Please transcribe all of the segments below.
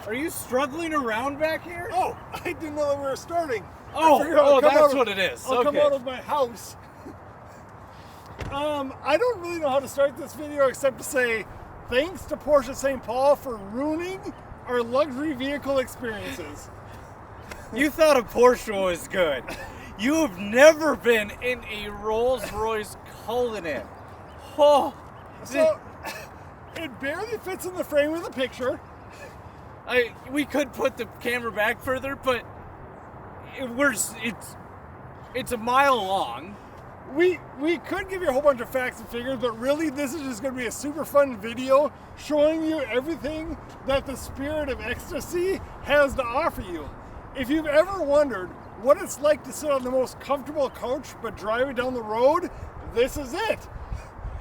Are you struggling around back here? Oh, I didn't know that we were starting. That's what it is. I'll come out of my house. I don't really know how to start this video except to say thanks to Porsche St. Paul for ruining our luxury vehicle experiences. You thought a Porsche was good. You have never been in a Rolls Royce Cullinan. Oh, so it barely fits in the frame of the picture. We could put the camera back further, but it's a mile long. We could give you a whole bunch of facts and figures, but really this is just going to be a super fun video showing you everything that the spirit of ecstasy has to offer you. If you've ever wondered what it's like to sit on the most comfortable couch but driving down the road, this is it.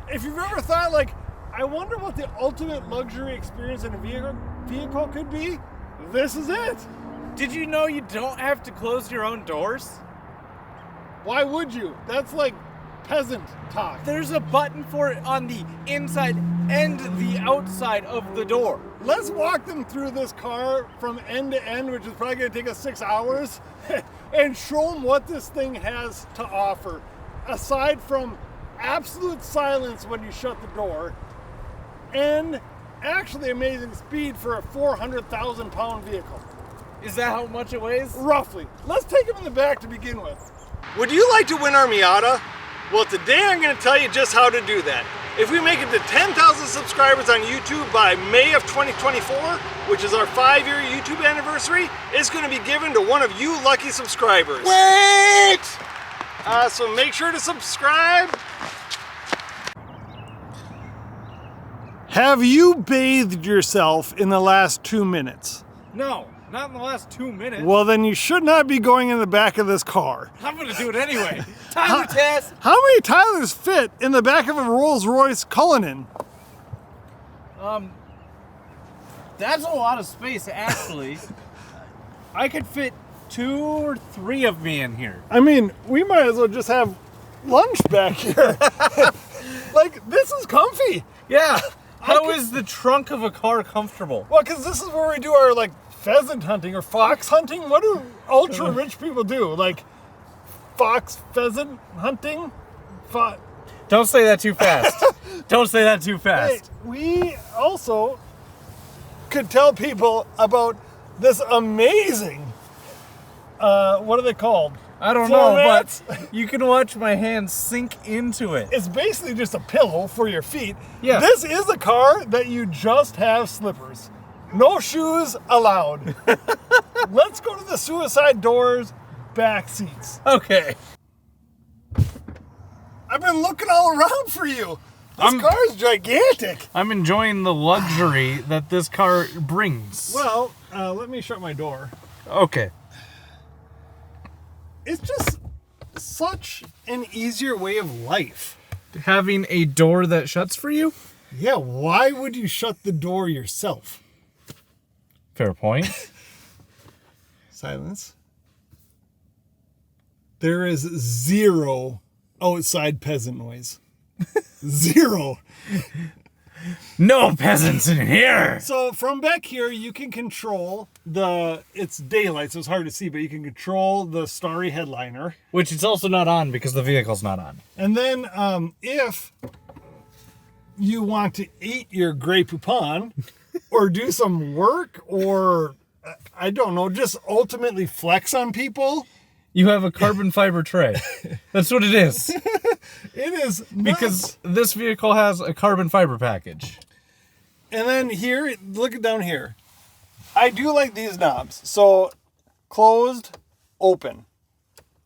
If you've ever thought, like, I wonder what the ultimate luxury experience in a vehicle could be, this is it. Did you know you don't have to close your own doors? Why would you? That's like peasant talk. There's a button for it on the inside and the outside of the door. Let's walk them through this car from end to end, which is probably going to take us 6 hours, and show them what this thing has to offer. Aside from absolute silence when you shut the door, and actually amazing speed for a 400,000 pound vehicle. Is that how much it weighs? Roughly. Let's take them in the back to begin with. Would you like to win our Miata? Well, today I'm going to tell you just how to do that. If we make it to 10,000 subscribers on YouTube by May of 2024, which is our 5-year YouTube anniversary, it's going to be given to one of you lucky subscribers. Wait! So make sure to subscribe. Have you bathed yourself in the last 2 minutes? No, not in the last 2 minutes. Well, then you should not be going in the back of this car. I'm going to do it anyway. Tyler test. How many Tylers fit in the back of a Rolls Royce Cullinan? That's a lot of space, actually. I could fit 2 or 3 of me in here. I mean, we might as well just have lunch back here. Like, this is comfy. Yeah. How is the trunk of a car comfortable? Well, because this is where we do our, like, pheasant hunting or fox hunting. What do ultra rich people do? Like, fox pheasant hunting? Don't say that too fast. Don't say that too fast. Hey, we also could tell people about this amazing, what are they called? I don't know, but you can watch my hands sink into it. It's basically just a pillow for your feet. Yeah. This is a car that you just have slippers. No shoes allowed. Let's go to the suicide doors, back seats. Okay. I've been looking all around for you. This car is gigantic. I'm enjoying the luxury that this car brings. Well, let me shut my door. Okay. It's just such an easier way of life. Having a door that shuts for you? Yeah, why would you shut the door yourself? Fair point. Silence. There is zero outside peasant noise. Zero. No peasants in here. So from back here, you can control it's daylight, so it's hard to see, but you can control the starry headliner. Which it's also not on because the vehicle's not on. And then if you want to eat your Grey Poupon or do some work or, I don't know, just ultimately flex on people. You have a carbon fiber tray. That's what it is. It is nuts. Because this vehicle has a carbon fiber package. And then here, look down here. I do like these knobs. So closed, open.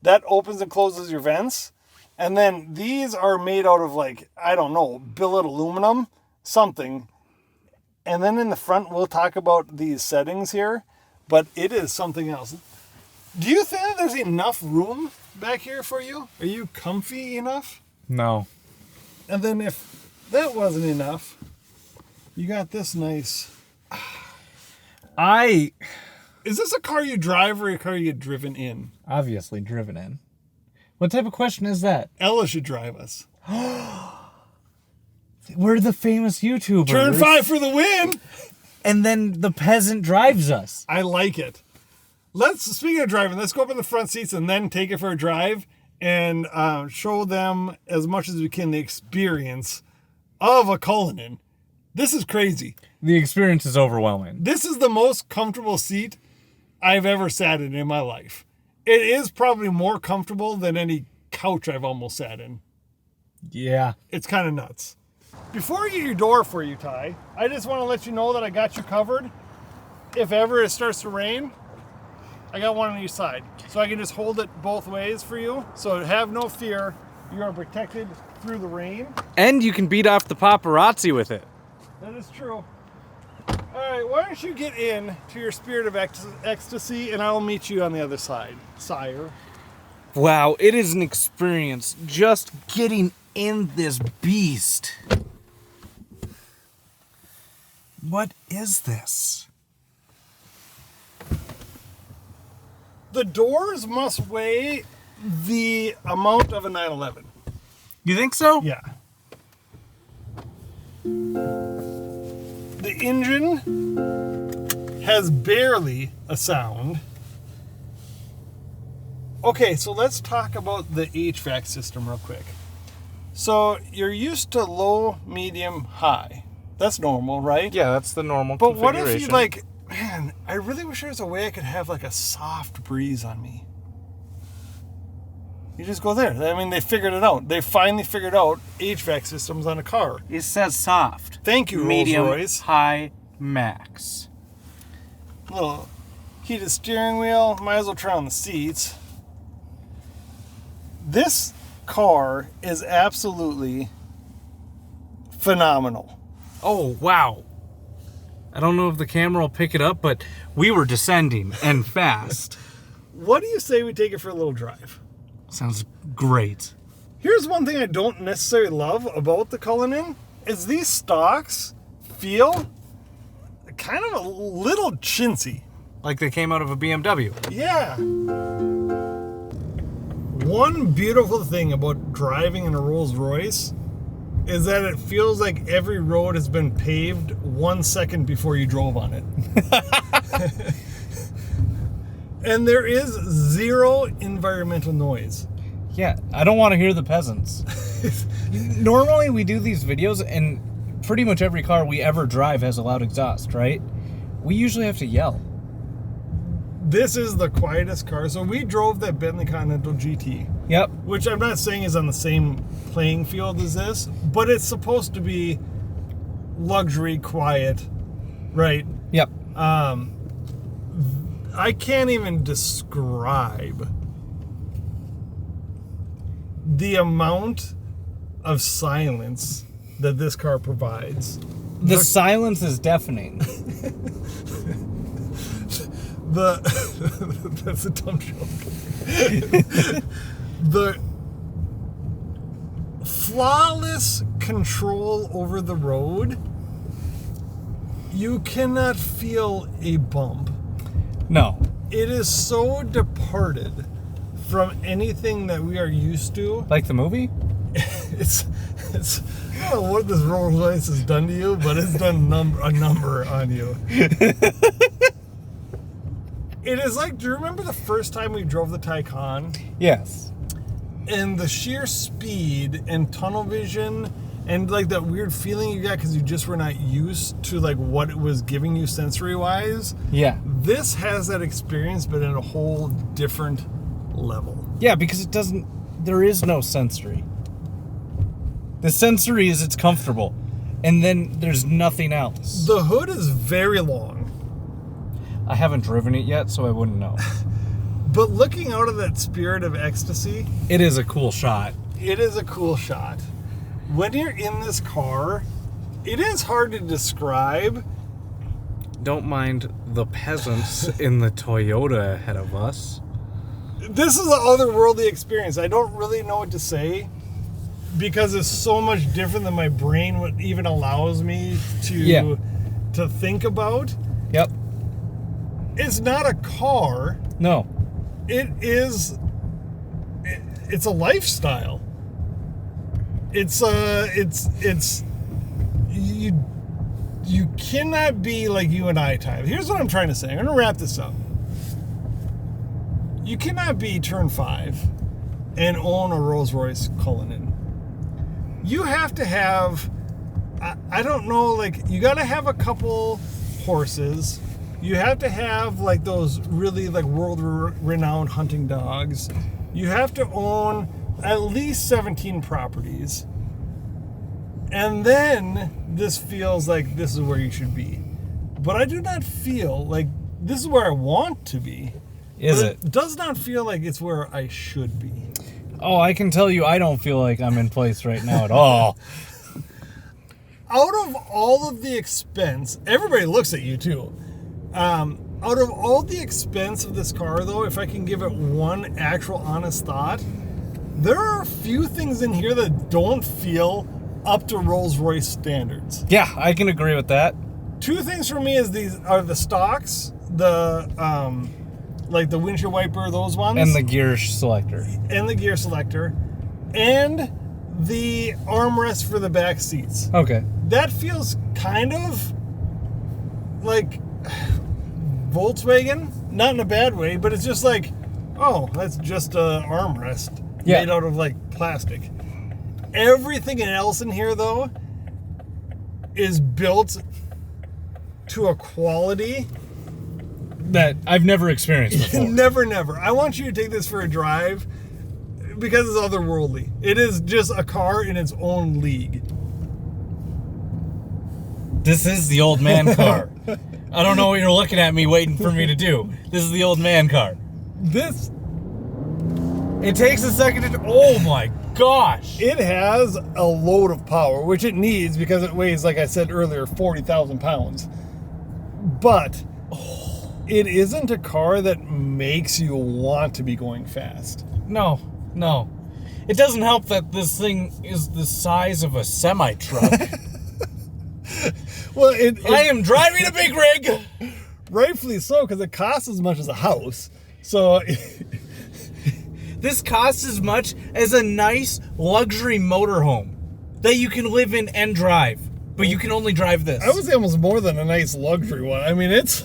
That opens and closes your vents. And then these are made out of, like, I don't know, billet aluminum, something. And then in the front, we'll talk about these settings here. But it is something else. Do you think that there's enough room back here for you? Are you comfy enough? No. And then if that wasn't enough, you got this nice... Is this a car you drive or a car you get driven in? Obviously driven in. What type of question is that? Ella should drive us. We're the famous YouTubers. Turn 5 for the win! and then the peasant drives us. I like it. Speaking of driving, let's go up in the front seats and then take it for a drive and show them as much as we can the experience of a Cullinan. This is crazy. The experience is overwhelming. This is the most comfortable seat I've ever sat in my life. It is probably more comfortable than any couch I've almost sat in. Yeah. It's kind of nuts. Before I get your door for you, Ty, I just want to let you know that I got you covered. If ever it starts to rain, I got one on each side. So I can just hold it both ways for you. So have no fear. You are protected through the rain. And you can beat off the paparazzi with it. That is true. All right, why don't you get in to your spirit of ecstasy, and I'll meet you on the other side, sire. Wow, it is an experience just getting in this beast. What is this? The doors must weigh the amount of a 911. You think so? Yeah. The engine has barely a sound. Okay, so let's talk about the HVAC system real quick. So you're used to low, medium, high. That's normal, right? Yeah, that's the normal But what if configuration. you like, man, I really wish there was a way I could have like a soft breeze on me. You just go there. I mean, they figured it out. They finally figured out HVAC systems on a car. It says soft. Thank you, Medium, Rolls Royce. high, max. Little heated steering wheel. Might as well try on the seats. This car is absolutely phenomenal. Oh, wow. I don't know if the camera will pick it up, but we were descending and fast. What do you say we take it for a little drive? Sounds great. Here's one thing I don't necessarily love about the Cullinan is these stocks feel kind of a little chintzy. Like they came out of a BMW. Yeah. One beautiful thing about driving in a Rolls Royce is that it feels like every road has been paved 1 second before you drove on it. And there is zero environmental noise. Yeah, I don't want to hear the peasants. Normally we do these videos and pretty much every car we ever drive has a loud exhaust, right? We usually have to yell. This is the quietest car. So we drove that Bentley Continental GT. Yep. Which I'm not saying is on the same playing field as this, but it's supposed to be luxury, quiet, right? Yep. I can't even describe the amount of silence that this car provides. The silence is deafening. That's a dumb joke. The flawless control over the road, you cannot feel a bump. No. It is so departed from anything that we are used to. Like the movie? It's I don't know what this Rolls Royce has done to you, but it's done a number on you. It is like, do you remember the first time we drove the Taycan? Yes. And the sheer speed and tunnel vision and like that weird feeling you got because you just were not used to like what it was giving you sensory wise. Yeah. This has that experience, but in a whole different level. Yeah, because there is no sensory. The sensory is it's comfortable. And then there's nothing else. The hood is very long. I haven't driven it yet, so I wouldn't know. But looking out of that spirit of ecstasy, It is a cool shot. it is a cool shot. When you're in this car, it is hard to describe. Don't mind the peasants in the Toyota ahead of us. This is an otherworldly experience. I don't really know what to say because it's so much different than my brain what even allows me to think about. Yep. It's not a car. No. It's a lifestyle. you cannot be like you and I, Tyler. Here's what I'm trying to say. I'm going to wrap this up. You cannot be turn 5 and own a Rolls Royce Cullinan. You have to have, I don't know, like, you got to have a couple horses. You have to have, like, those really, like, world-renowned hunting dogs. You have to own at least 17 properties. And then this feels like this is where you should be. But I do not feel like this is where I want to be. Is it? It does not feel like it's where I should be. Oh, I can tell you I don't feel like I'm in place right now at all. Out of all of the expense, everybody looks at you too. Out of all the expense of this car, though, if I can give it one actual honest thought, there are a few things in here that don't feel up to Rolls-Royce standards. Yeah, I can agree with that. Two things for me is these are the stocks, the like the windshield wiper, those ones, And the gear selector. and the gear selector, and the armrest for the back seats. Okay. That feels kind of like Volkswagen, not in a bad way, but it's just like, oh, that's just a armrest made out of like plastic. Everything else in here, though, is built to a quality That I've never experienced before. never. I want you to take this for a drive because it's otherworldly. It is just a car in its own league. This is the old man car. I don't know what you're looking at me waiting for me to do. This is the old man car. This, It takes a second to... Oh my gosh. it has a load of power, which it needs because it weighs, like I said earlier, 40,000 pounds. But it isn't a car that makes you want to be going fast. No. It doesn't help that this thing is the size of a semi-truck. Well, I am driving a big rig. rightfully so, because it costs as much as a house. So This costs as much as a nice luxury motorhome that you can live in and drive. But you can only drive this. I would say almost more than a nice luxury one. I mean, it's...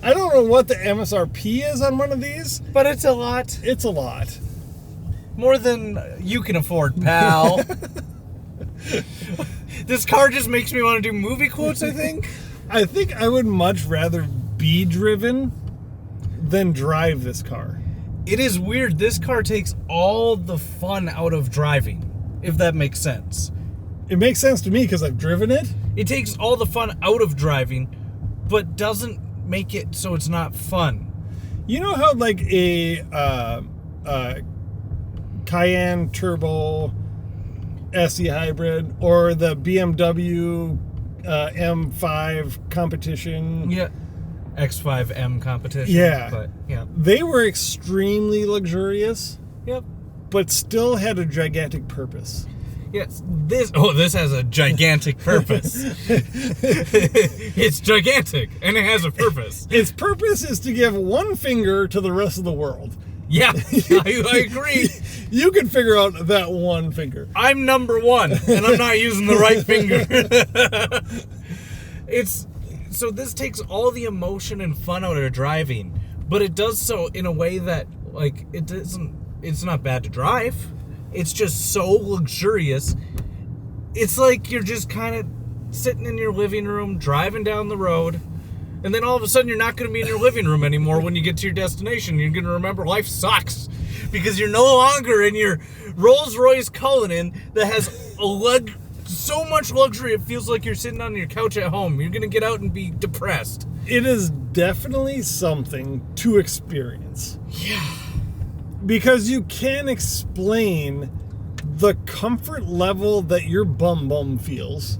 I don't know what the MSRP is on one of these. But it's a lot. It's a lot. More than you can afford, pal. This car just makes me want to do movie quotes, I think. I think I would much rather be driven than drive this car. It is weird. This car takes all the fun out of driving, if that makes sense. It makes sense to me because I've driven it. It takes all the fun out of driving, but doesn't make it so it's not fun. You know how like a Cayenne Turbo SE Hybrid or the BMW M5 competition. Yeah. X5M competition. Yeah. But, yeah. They were extremely luxurious, Yep. but still had a gigantic purpose. Yes. This has a gigantic purpose. It's gigantic, and it has a purpose. Its purpose is to give one finger to the rest of the world. Yeah, I agree. You can figure out that one finger. I'm number one, and I'm not using the right finger. So this takes all the emotion and fun out of driving, but it does so in a way that, like, it's not bad to drive. It's just so luxurious. It's like you're just kind of sitting in your living room, driving down the road, and then all of a sudden you're not going to be in your living room anymore when you get to your destination. You're going to remember life sucks because you're no longer in your Rolls Royce Cullinan that has so much luxury it feels like you're sitting on your couch at home. You're going to get out and be depressed. It is definitely something to experience. Yeah. Because you can explain the comfort level that your bum feels.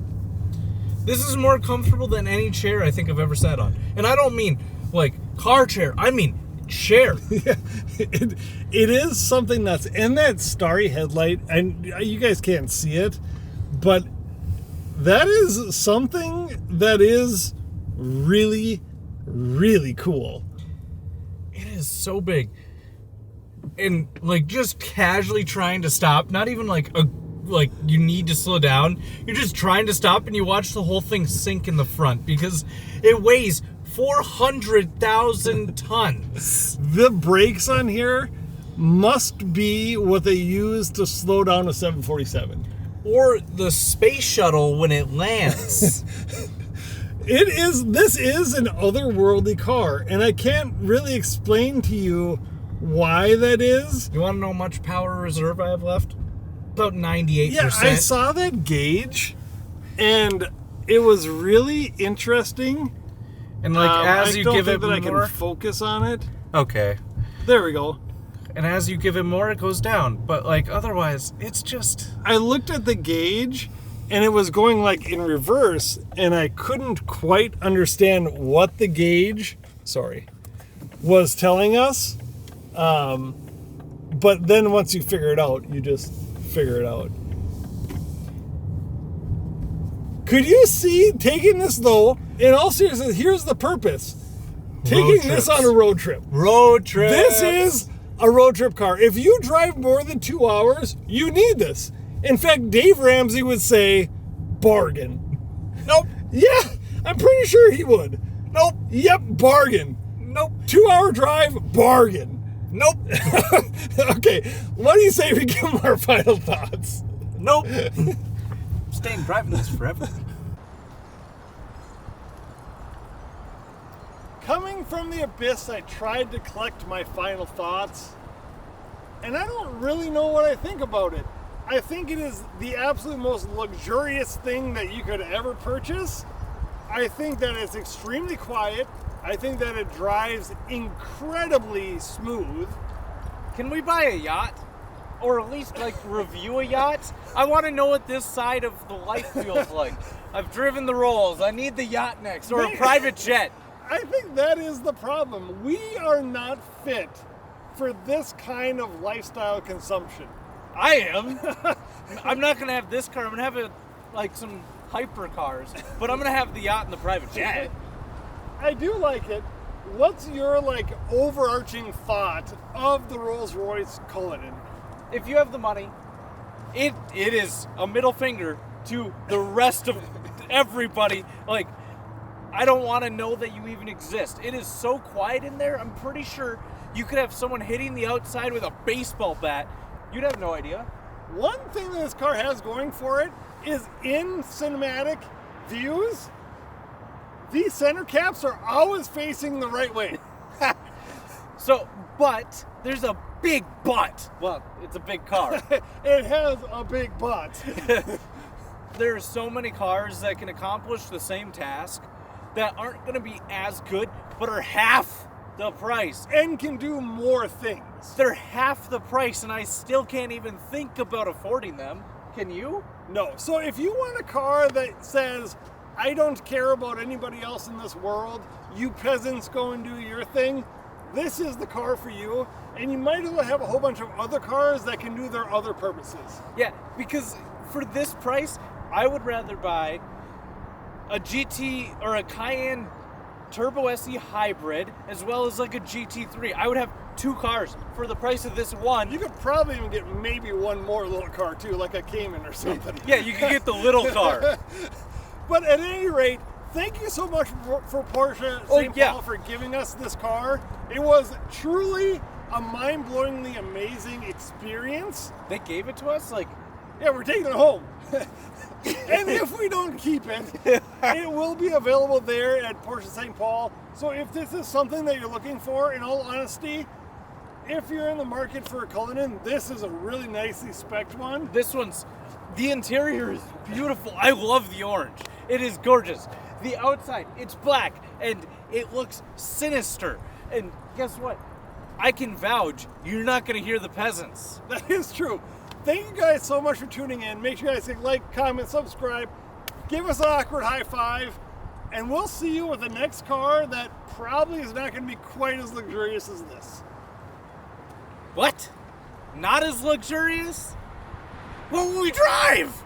This is more comfortable than any chair I think I've ever sat on. And I don't mean, like, car chair. I mean chair. Yeah, it is something nuts. And that starry headlight, and you guys can't see it, but that is something that is really, really cool. It is so big. And, like, just casually trying to stop, not even like a like you need to slow down. You're just trying to stop and you watch the whole thing sink in the front because it weighs 400,000 tons. The brakes on here must be what they use to slow down a 747. Or the space shuttle when it lands. This is an otherworldly car, and I can't really explain to you why that is. You want to know how much power reserve I have left? About 98%. Yeah, I saw that gauge, and it was really interesting. And as you give it more, I can focus on it. Okay. There we go. And as you give it more, it goes down. But otherwise, it's just. I looked at the gauge, and it was going in reverse, and I couldn't quite understand what the gauge, was telling us. But then once you figure it out, you just figure it out. Could you see taking this though? In all seriousness, here's the purpose. Taking this on a road trip. Road trip. This is a road trip car. If you drive more than 2 hours, you need this. In fact, Dave Ramsey would say, bargain. Nope. Yeah, I'm pretty sure he would. Nope. Yep, bargain. Nope. 2 hour drive, bargain. Nope. Okay, what do you say we give him our final thoughts? Nope. I'm staying driving this forever. Coming from the abyss, I tried to collect my final thoughts, and I don't really know what I think about it. I think it is the absolute most luxurious thing that you could ever purchase. I think that it's extremely quiet. I think that it drives incredibly smooth. Can we buy a yacht? Or at least review a yacht? I want to know what this side of the life feels like. I've driven the Rolls. I need the yacht next, or a private jet. I think that is the problem. We are not fit for this kind of lifestyle consumption. I am. I'm not going to have this car. I'm going to have some hyper cars. But I'm going to have the yacht and the private jet. I do like it. What's your overarching thought of the Rolls Royce Cullinan? If you have the money, it is a middle finger to the rest of everybody. I don't want to know that you even exist. It is so quiet in there. I'm pretty sure you could have someone hitting the outside with a baseball bat. You'd have no idea. One thing that this car has going for it is in cinematic views, these center caps are always facing the right way. But there's a big butt. Well, it's a big car. It has a big butt. There are so many cars that can accomplish the same task that aren't going to be as good, but are half the price. And can do more things. They're half the price, and I still can't even think about affording them. Can you? No. So if you want a car that says, I don't care about anybody else in this world, you peasants go and do your thing, this is the car for you. And you might as well have a whole bunch of other cars that can do their other purposes. Yeah, because for this price, I would rather buy a GT or a Cayenne Turbo SE hybrid as well as a GT3. I would have two cars for the price of this one. You could probably even get maybe one more little car too, like a Cayman or something. Yeah, you could get the little car. But at any rate, thank you so much for Porsche St. Paul for giving us this car. It was truly a mind-blowingly amazing experience. They gave it to us? Yeah, we're taking it home. And if we don't keep it, it will be available there at Porsche St. Paul. So if this is something that you're looking for, in all honesty, if you're in the market for a Cullinan, this is a really nicely spec'd one. The interior is beautiful. I love the orange. It is gorgeous. The outside, it's black, and it looks sinister. And guess what? I can vouch, you're not going to hear the peasants. That is true. Thank you guys so much for tuning in. Make sure you guys hit like, comment, subscribe. Give us an awkward high five. And we'll see you with the next car that probably is not going to be quite as luxurious as this. What? Not as luxurious? What will we drive?